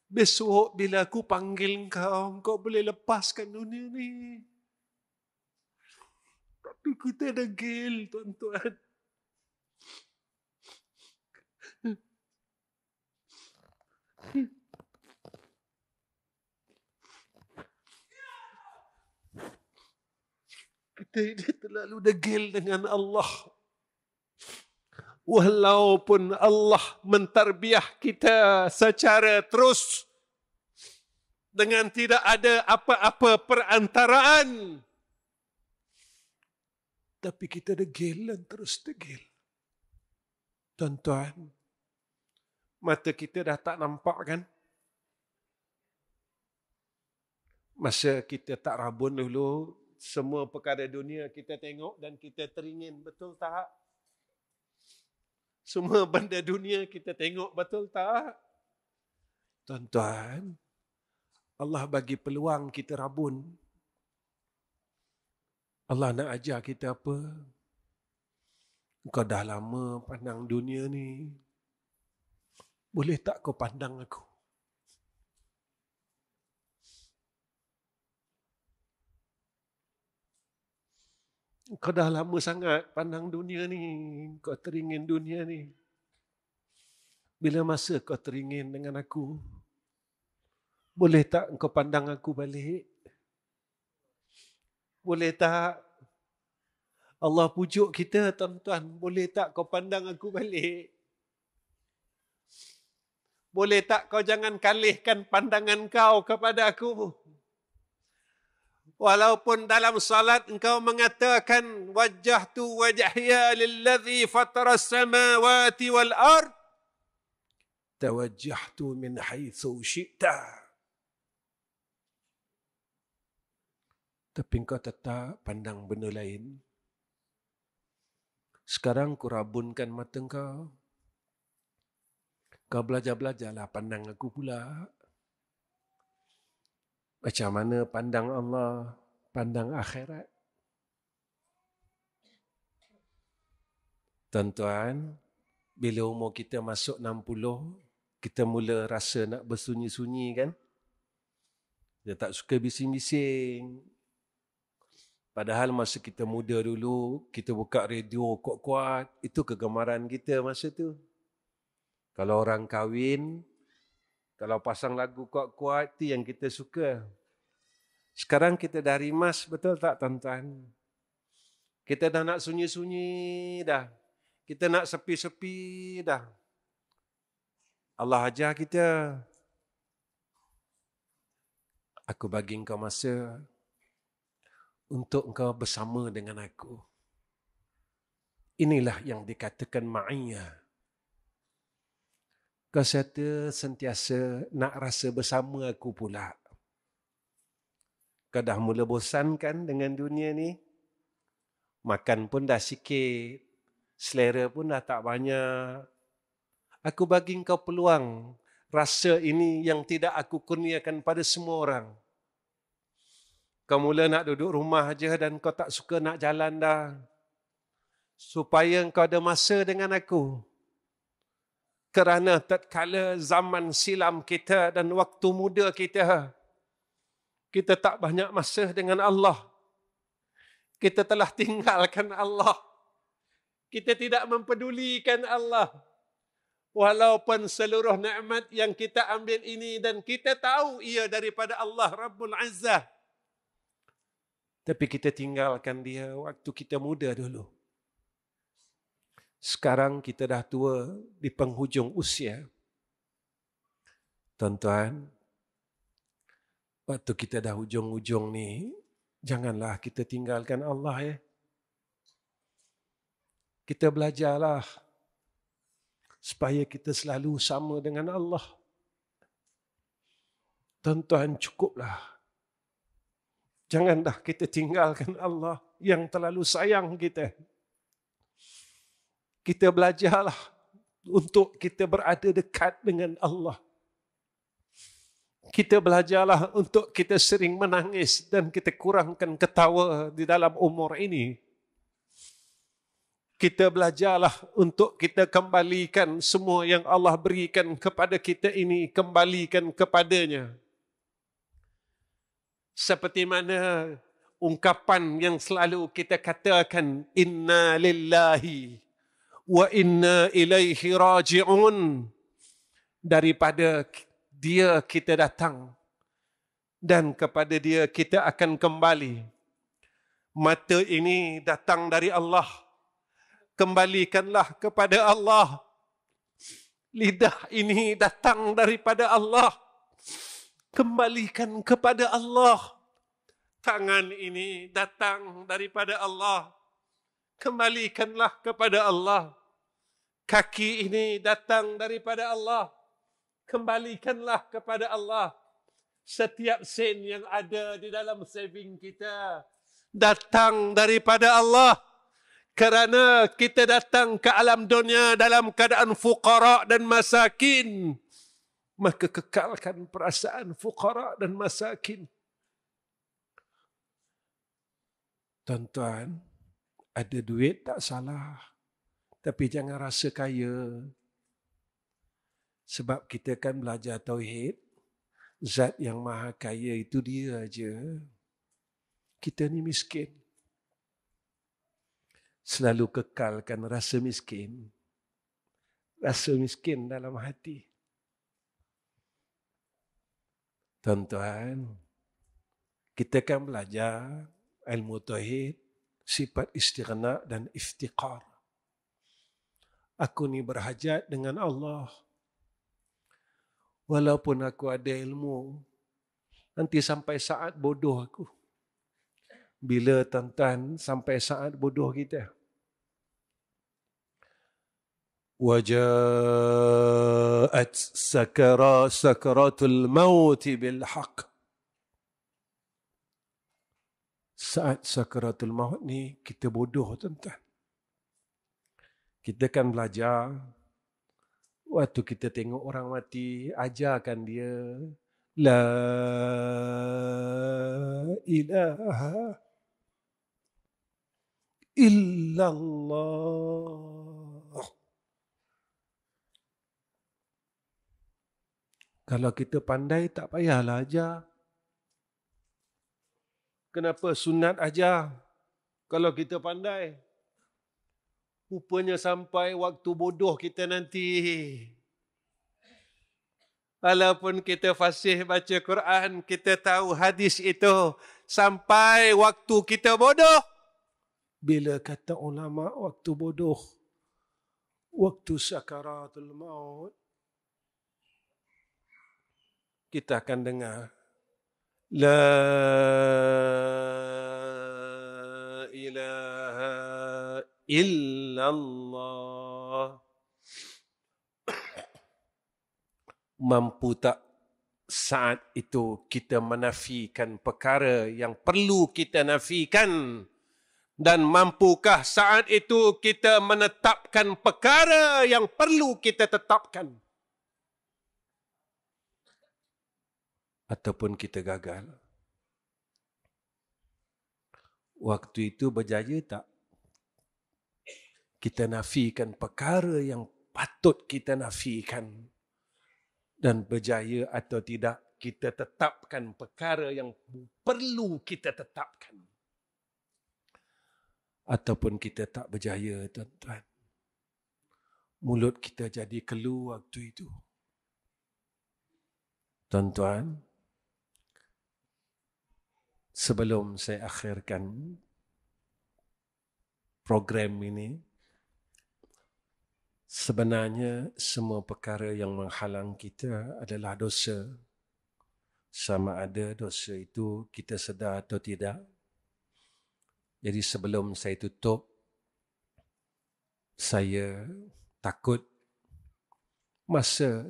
Besok bila aku panggil engkau boleh lepaskan dunia ni. Tapi kita degil, tuan-tuan. Kita ini terlalu degil dengan Allah. Walaupun Allah mentarbiah kita secara terus dengan tidak ada apa-apa perantaraan, tapi kita degil dan terus degil. Tuan-tuan, mata kita dah tak nampak kan? Masa kita tak rabun dulu, semua perkara dunia kita tengok dan kita teringin, betul tak? Semua benda dunia kita tengok, betul tak? Tuan-tuan, Allah bagi peluang kita rabun. Allah nak ajar kita apa? Kau dah lama pandang dunia ni. Boleh tak kau pandang aku? Kau dah lama sangat pandang dunia ni. Kau teringin dunia ni. Bila masa kau teringin dengan aku? Boleh tak kau pandang aku balik? Boleh tak? Allah pujuk kita, tuan-tuan. Boleh tak kau pandang aku balik? Boleh tak kau jangan kalihkan pandangan kau kepada aku? Walaupun dalam salat engkau mengatakan wajjahtu wajhiya lillazi fatara as-samawati wal ard tawajjahtu min haitsu syi'ta. Tapi engkau tetap pandang benda lain. Sekarang ku rabunkan mata engkau. Kau belajar-belajarlah pandang aku pula. Macam mana pandang Allah, pandang akhirat. Tuan-tuan, bila umur kita masuk 60, kita mula rasa nak bersunyi-sunyi kan? Dia tak suka bising-bising. Padahal masa kita muda dulu, kita buka radio kuat-kuat, itu kegemaran kita masa tu. Kalau orang kahwin, kalau pasang lagu kuat-kuat, itu yang kita suka. Sekarang kita dah rimas, betul tak tuan-tuan? Kita dah nak sunyi-sunyi dah. Kita nak sepi-sepi dah. Allah ajar kita. Aku bagi engkau masa untuk engkau bersama dengan aku. Inilah yang dikatakan ma'iyah. Kau sentiasa nak rasa bersama aku pula. Kau dah mula bosan kan dengan dunia ni? Makan pun dah sikit. Selera pun dah tak banyak. Aku bagi kau peluang. Rasa ini yang tidak aku kurniakan pada semua orang. Kau mula nak duduk rumah aja dan kau tak suka nak jalan dah. Supaya kau ada masa dengan aku. Kerana tatkala zaman silam kita dan waktu muda kita tak banyak masa dengan Allah. Kita telah tinggalkan Allah. Kita tidak mempedulikan Allah. Walaupun seluruh nikmat yang kita ambil ini dan kita tahu ia daripada Allah Rabbul Izzah. Tapi kita tinggalkan dia waktu kita muda dulu. Sekarang kita dah tua di penghujung usia. Tuan-tuan, waktu kita dah hujung-hujung ni, janganlah kita tinggalkan Allah ya. Kita belajarlah supaya kita selalu sama dengan Allah. Tuan-tuan, cukuplah. Janganlah kita tinggalkan Allah yang terlalu sayang kita. Kita belajarlah untuk kita berada dekat dengan Allah. Kita belajarlah untuk kita sering menangis dan kita kurangkan ketawa di dalam umur ini. Kita belajarlah untuk kita kembalikan semua yang Allah berikan kepada kita ini, kembalikan kepadanya. Seperti mana ungkapan yang selalu kita katakan, inna lillahi wa inna ilaihi raji'un. Daripada dia kita datang dan kepada dia kita akan kembali. Mata ini datang dari Allah, kembalikanlah kepada Allah. Lidah ini datang daripada Allah, kembalikan kepada Allah. Tangan ini datang daripada Allah, kembalikanlah kepada Allah. Kaki ini datang daripada Allah, kembalikanlah kepada Allah. Setiap sen yang ada di dalam saving kita datang daripada Allah. Kerana kita datang ke alam dunia dalam keadaan fuqara dan masakin, maka kekalkan perasaan fuqara dan masakin. Tuan-tuan, ada duit tak salah, tapi jangan rasa kaya. Sebab kita kan belajar tauhid, zat yang maha kaya itu dia aja. Kita ni miskin. Selalu kekalkan rasa miskin. Rasa miskin dalam hati. Tuan-tuan, kita kan belajar ilmu tauhid, sifat istighna dan iftiqar. Aku ni berhajat dengan Allah. Walaupun aku ada ilmu, nanti sampai saat bodoh aku. Bila tuan-tuan sampai saat bodoh kita? Wajaat sakaratul maut bil haq. Saat sakaratul maut ni kita bodoh tuan-tuan. Kita kan belajar, waktu kita tengok orang mati, ajarkan dia la ilaha illallah. Kalau kita pandai tak payahlah ajar. Kenapa sunat ajar kalau kita pandai? Rupanya sampai waktu bodoh kita nanti. Walaupun kita fasih baca Quran, kita tahu hadis itu, sampai waktu kita bodoh. Bila kata ulama waktu bodoh, waktu sakaratul maut, kita akan dengar la ilaha illallah. Mampu tak saat itu kita menafikan perkara yang perlu kita nafikan? Dan mampukah saat itu kita menetapkan perkara yang perlu kita tetapkan? Ataupun kita gagal? Waktu itu berjaya tak? Kita nafikan perkara yang patut kita nafikan. Dan berjaya atau tidak, kita tetapkan perkara yang perlu kita tetapkan. Ataupun kita tak berjaya, tuan-tuan. Mulut kita jadi kelu waktu itu. Tuan-tuan, sebelum saya akhirkan program ini, sebenarnya semua perkara yang menghalang kita adalah dosa. Sama ada dosa itu kita sedar atau tidak. Jadi sebelum saya tutup, saya takut masa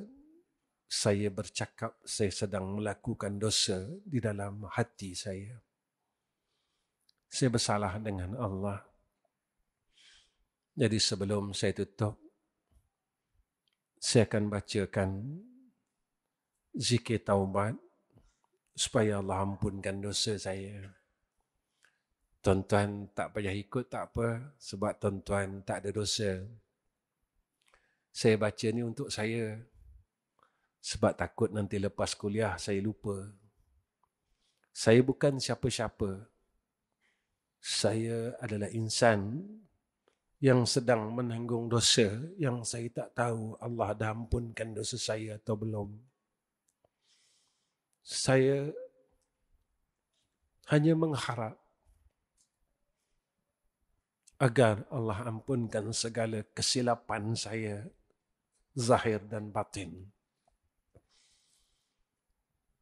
saya bercakap, saya sedang melakukan dosa di dalam hati saya. saya bersalah dengan Allah. Jadi sebelum saya tutup, saya akan bacakan zikir taubat supaya Allah ampunkan dosa saya. Tuan-tuan tak payah ikut tak apa, sebab tuan-tuan tak ada dosa. Saya baca ni untuk saya, sebab takut nanti lepas kuliah saya lupa. Saya bukan siapa-siapa. Saya adalah insan yang sedang menanggung dosa yang saya tak tahu Allah dah ampunkan dosa saya atau belum. Saya hanya mengharap agar Allah ampunkan segala kesilapan saya, zahir dan batin.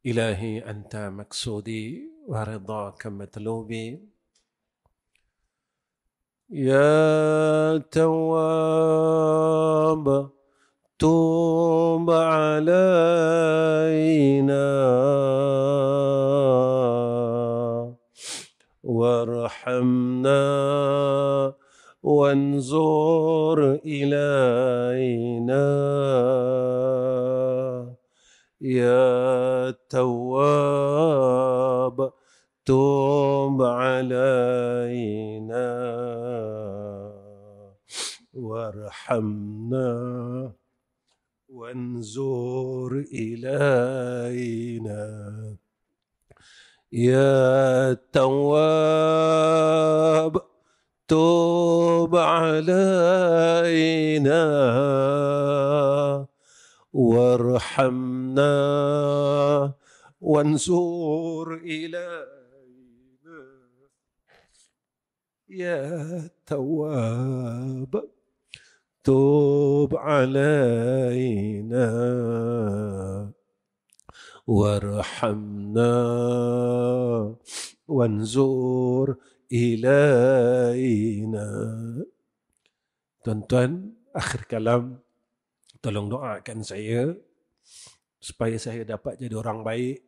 Ilahi anta maksudi wa ridhaka matlubi. Ya Tawwab, tub alaina warhamna wanzur ilaina. Ya Tawwab, tub alaina warhamna wanzur ilaina. Ya Tawwab, tub alaina warhamna wanzur ilaina. Ya Tawwab, tub alaina warhamna wanzur ilaina. Tuan-tuan, akhir kalam, tolong doakan saya supaya saya dapat jadi orang baik.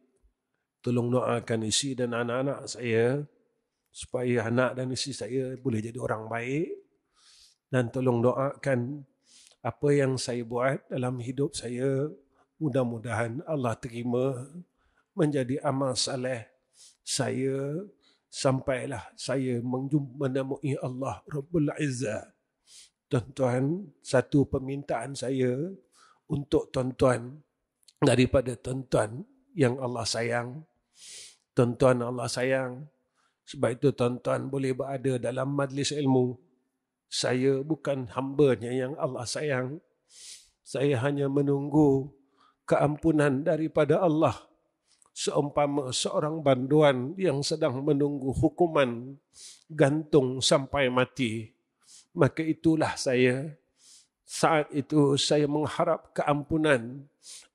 Tolong doakan isteri dan anak-anak saya supaya anak dan isteri saya boleh jadi orang baik. Dan tolong doakan apa yang saya buat dalam hidup saya, mudah-mudahan Allah terima menjadi amal saleh saya sampailah saya menemui Allah Rabbul Izzah. Tuan-tuan, satu permintaan saya untuk tuan-tuan daripada tuan-tuan yang Allah sayang. Tuan-tuan Allah sayang, sebab itu tuan-tuan boleh berada dalam majlis ilmu. Saya bukan hamba-Nya yang Allah sayang. Saya hanya menunggu keampunan daripada Allah. Seumpama seorang banduan yang sedang menunggu hukuman gantung sampai mati. Maka itulah saya. Saat itu saya mengharap keampunan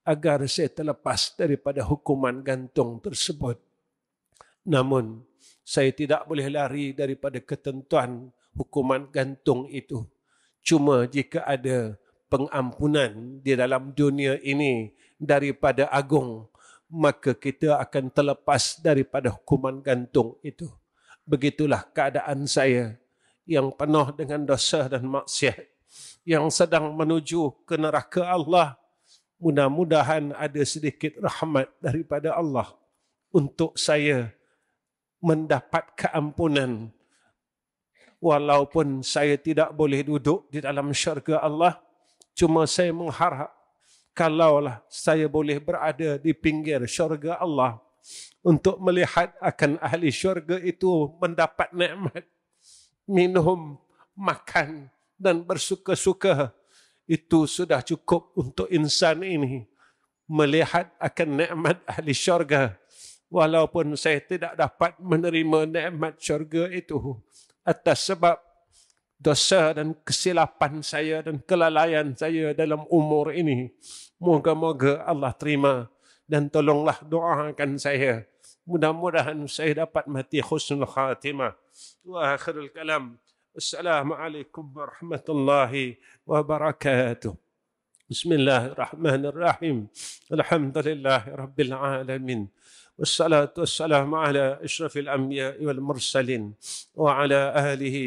agar saya terlepas daripada hukuman gantung tersebut. Namun, saya tidak boleh lari daripada ketentuan hukuman gantung itu. Cuma jika ada pengampunan di dalam dunia ini daripada agung, maka kita akan terlepas daripada hukuman gantung itu. Begitulah keadaan saya yang penuh dengan dosa dan maksiat, yang sedang menuju ke neraka Allah. Mudah-mudahan ada sedikit rahmat daripada Allah untuk saya mendapat keampunan. Walaupun saya tidak boleh duduk di dalam syurga Allah, cuma saya mengharap kalaulah saya boleh berada di pinggir syurga Allah untuk melihat akan ahli syurga itu mendapat nikmat, minum, makan dan bersuka-suka. Itu sudah cukup untuk insan ini melihat akan nikmat ahli syurga. Walaupun saya tidak dapat menerima nikmat syurga itu atas sebab dosa dan kesilapan saya dan kelalaian saya dalam umur ini. Moga-moga Allah terima dan tolonglah doakan saya. Mudah-mudahan saya dapat mati husnul khatimah. Wa akhirul kalam. Assalamualaikum warahmatullahi wabarakatuh. Bismillahirrahmanirrahim. Alhamdulillahi rabbil alamin. والصلاة والسلام على أشرف الأنبياء والمرسلين وعلى آله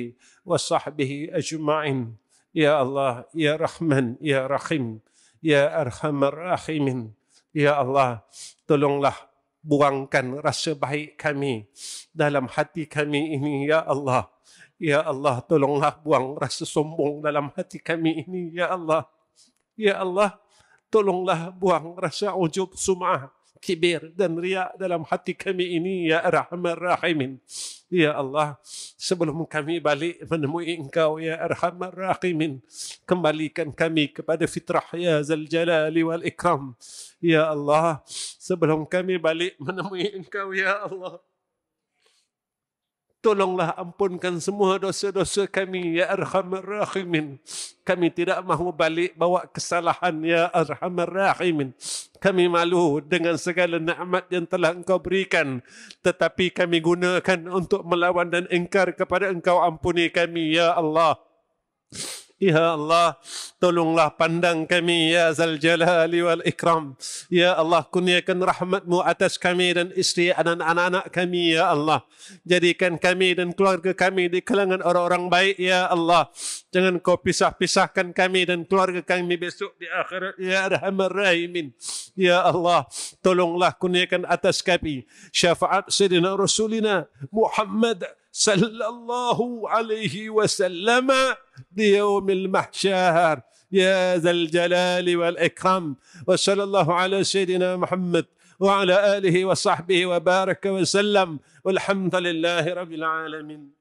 وصحبه أجمعين. Ya Allah, Ya Rahman, Ya Rahim, Ya Arhamar Rahimin. Ya Allah, tolonglah buangkan rasa baik kami dalam hati kami ini, Ya Allah. Ya Allah, tolonglah buang rasa sombong dalam hati kami ini, Ya Allah. Ya Allah, tolonglah buang rasa ujub, sum'ah, kibir dan riak dalam hati kami ini, Ya Arhamar Rahimin. Ya Allah, sebelum kami balik menemui Engkau, Ya Arhamar Rahimin, kembalikan kami kepada fitrah, Ya Zal Jalali wal Ikram. Ya Allah, sebelum kami balik menemui Engkau, Ya Allah, tolonglah ampunkan semua dosa-dosa kami, Ya Arhamar Rahimin. Kami tidak mahu balik bawa kesalahan, Ya Arhamar Rahimin. Kami malu dengan segala nikmat yang telah Engkau berikan, tetapi kami gunakan untuk melawan dan ingkar kepada Engkau. Ampuni kami, Ya Allah. Ya Allah, tolonglah pandang kami, Ya Zal Jalali wal Ikram. Ya Allah, kurniakan rahmat-Mu atas kami dan isteri dan anak-anak kami, Ya Allah. Jadikan kami dan keluarga kami di kalangan orang-orang baik, Ya Allah. Jangan Kau pisah-pisahkan kami dan keluarga kami besok di akhirat, Ya Arhamar Rahimin. Ya Allah, tolonglah kurniakan atas kami syafaat Sayyidina Rasulina Muhammad sallallahu alaihi wasallam di yaumil mahsyar, Ya Zal Jalali wal Ikram. Wa sallallahu ala Sayyidina Muhammad wa ala alihi wa sahbihi wa baraka wa sallam. Walhamdulillahi rabbil alamin.